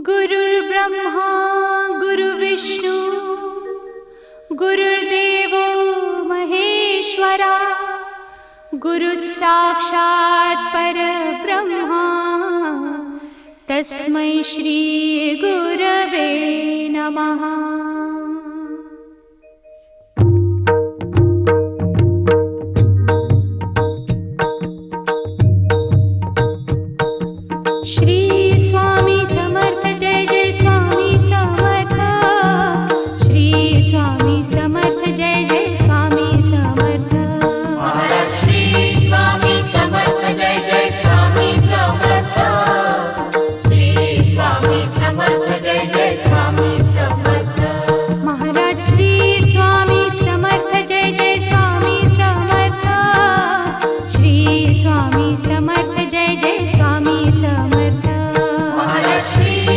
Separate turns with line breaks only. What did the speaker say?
गुरुर्ब्रह्मा गुरुर्विष्णू गुरुर्देवो महेश्वरा गुरुः साक्षात् परब्रह्मा तस्मै श्री गुरवे नमः। श्री स्वामी समर्थ जय जय स्वामी समर्थ। श्री स्वामी समर्थ जय जय स्वामी समर्थ।
महाराज श्री स्वामी समर्थ जय जय स्वामी समर्थ। श्री स्वामी समर्थ